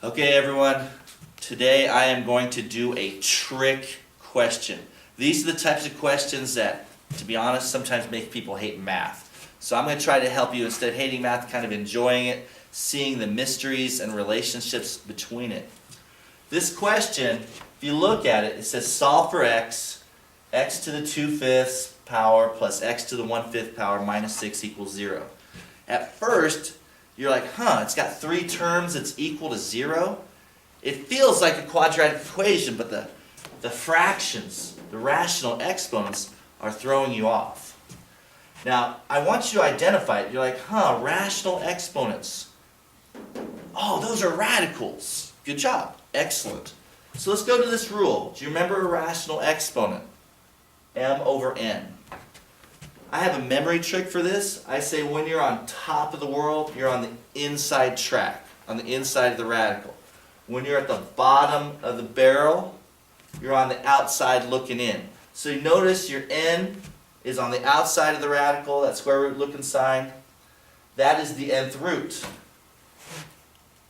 Okay everyone, today I am going to do a trick question. These are the types of questions that, to be honest, sometimes make people hate math. So I'm going to try to help you, instead of hating math, kind of enjoying it, seeing the mysteries and relationships between it. This question, if you look at it, it says solve for x, x to the 2/5 power plus x to the 1/5 power minus 6 equals 0. At first, you're like, it's got 3 terms, it's equal to 0. It feels like a quadratic equation, but the fractions, the rational exponents, are throwing you off. Now, I want you to identify it. You're like, rational exponents. Oh, those are radicals. Good job. Excellent. So let's go to this rule. Do you remember a rational exponent? M over n. I have a memory trick for this. I say when you're on top of the world, you're on the inside track, on the inside of the radical. When you're at the bottom of the barrel, you're on the outside looking in. So you notice your n is on the outside of the radical, that square root looking sign. That is the nth root.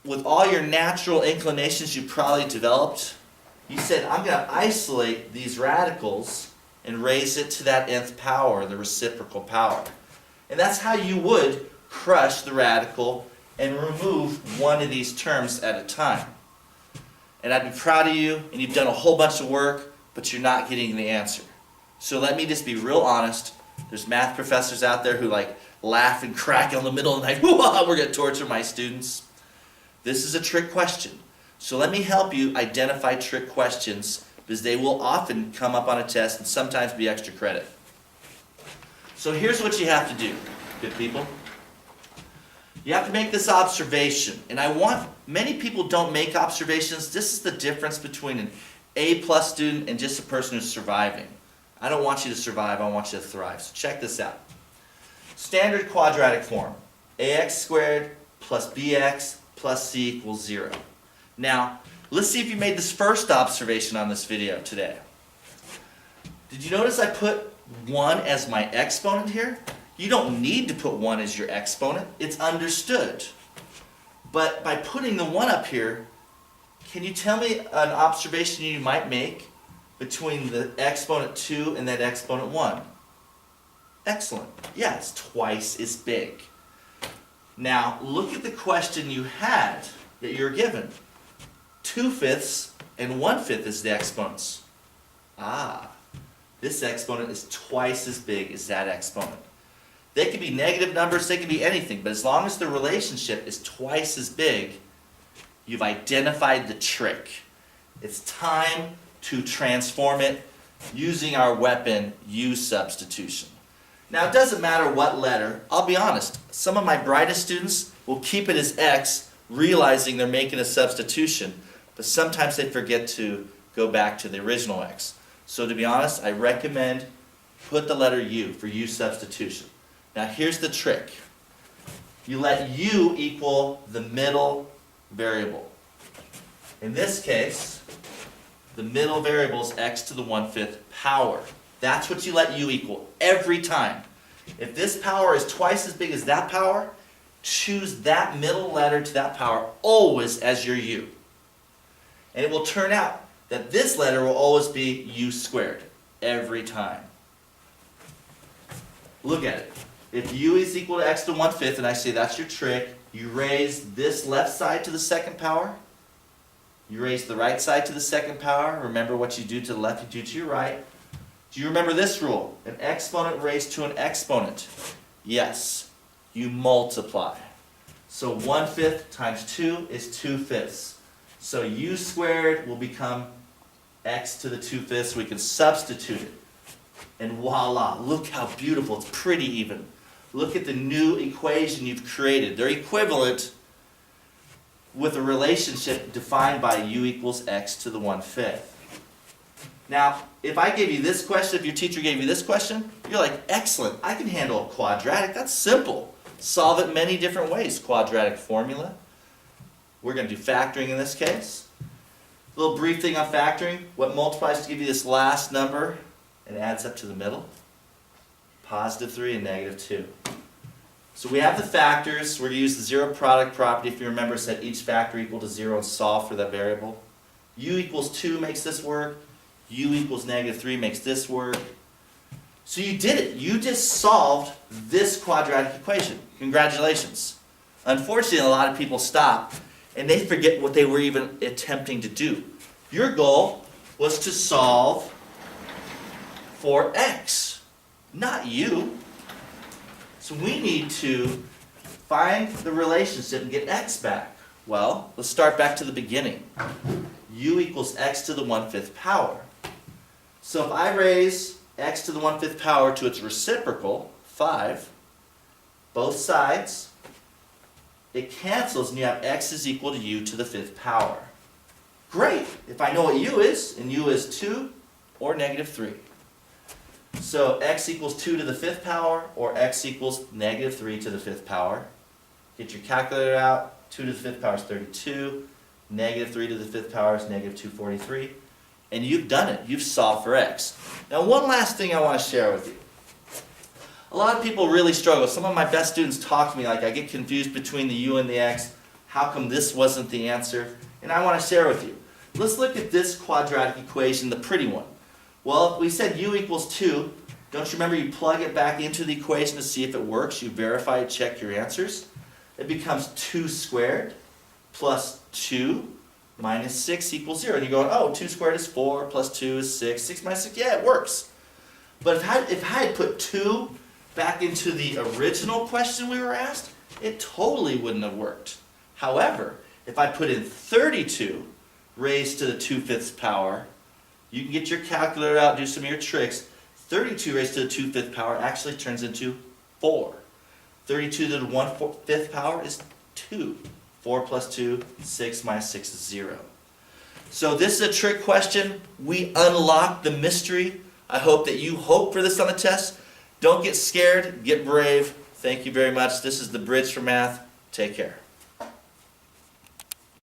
With all your natural inclinations you probably developed, you said, I'm going to isolate these radicals and raise it to that nth power, the reciprocal power. And that's how you would crush the radical and remove one of these terms at a time. And I'd be proud of you, and you've done a whole bunch of work, but you're not getting the answer. So let me just be real honest. There's math professors out there who laugh and crack in the middle of the night, we're going to torture my students. This is a trick question. So let me help you identify trick questions, because they will often come up on a test and sometimes be extra credit. So here's what you have to do, good people. You have to make this observation. And many people don't make observations. This is the difference between an A+ student and just a person who's surviving. I don't want you to survive, I want you to thrive. So check this out. Standard quadratic form. ax squared plus bx plus c equals 0. Now, let's see if you made this first observation on this video today. Did you notice I put 1 as my exponent here? You don't need to put 1 as your exponent. It's understood. But by putting the 1 up here, can you tell me an observation you might make between the exponent 2 and that exponent 1? Excellent. Yeah, it's twice as big. Now, look at the question you had that you're given. 2/5 and 1/5 is the exponents. This exponent is twice as big as that exponent. They could be negative numbers, they could be anything, but as long as the relationship is twice as big, you've identified the trick. It's time to transform it using our weapon, U-substitution. Now, it doesn't matter what letter. I'll be honest, some of my brightest students will keep it as x, realizing they're making a substitution, but sometimes they forget to go back to the original x. So to be honest, I recommend put the letter U for U substitution. Now here's the trick. You let U equal the middle variable. In this case, the middle variable is x to the 1/5 power. That's what you let U equal every time. If this power is twice as big as that power, choose that middle letter to that power always as your U. And it will turn out that this letter will always be U squared every time. Look at it. If U is equal to x to 1/5, and I say that's your trick, you raise this left side to the second power. You raise the right side to the second power. Remember what you do to the left, you do to your right. Do you remember this rule? An exponent raised to an exponent. Yes, you multiply. So 1/5 times 2 is 2/5. So U squared will become x to the 2/5. We can substitute it. And voila, look how beautiful. It's pretty even. Look at the new equation you've created. They're equivalent with a relationship defined by U equals x to the 1/5. Now, if I gave you this question, if your teacher gave you this question, you're like, excellent, I can handle a quadratic. That's simple. Solve it many different ways. Quadratic formula. We're going to do factoring in this case. A little brief thing on factoring. What multiplies to give you this last number and adds up to the middle? +3 and -2. So we have the factors. We're going to use the zero product property. If you remember, set each factor equal to 0 and solve for that variable. U equals 2 makes this work. U equals -3 makes this work. So you did it. You just solved this quadratic equation. Congratulations. Unfortunately, a lot of people stop and they forget what they were even attempting to do. Your goal was to solve for x, not u. So we need to find the relationship and get x back. Well, let's start back to the beginning. U equals x to the 1/5 power. So if I raise x to the 1/5 power to its reciprocal, 5, both sides, it cancels and you have x is equal to u to the 5th power. Great, if I know what u is, and u is 2 or -3. So x equals 2 to the 5th power, or x equals -3 to the 5th power. Get your calculator out. 2 to the 5th power is 32. -3 to the 5th power is -243. And you've done it. You've solved for x. Now one last thing I want to share with you. A lot of people really struggle. Some of my best students talk to me like I get confused between the u and the x. How come this wasn't the answer? And I want to share with you. Let's look at this quadratic equation, the pretty one. Well, if we said u equals 2, don't you remember you plug it back into the equation to see if it works? You verify, check your answers. It becomes 2 squared plus 2 minus 6 equals 0. And you're going, oh, 2 squared is 4, plus 2 is 6, 6 minus 6, yeah, it works. But if I had put 2 back into the original question we were asked, it totally wouldn't have worked. However, if I put in 32 raised to the 2/5 power, you can get your calculator out, do some of your tricks. 32 raised to the 2/5 power actually turns into 4. 32 to the 1/5 power is 2. 4 plus 2, 6 minus 6 is 0. So this is a trick question. We unlocked the mystery. I hope that you hope for this on the test. Don't get scared, get brave. Thank you very much. This is the Bridge for Math. Take care.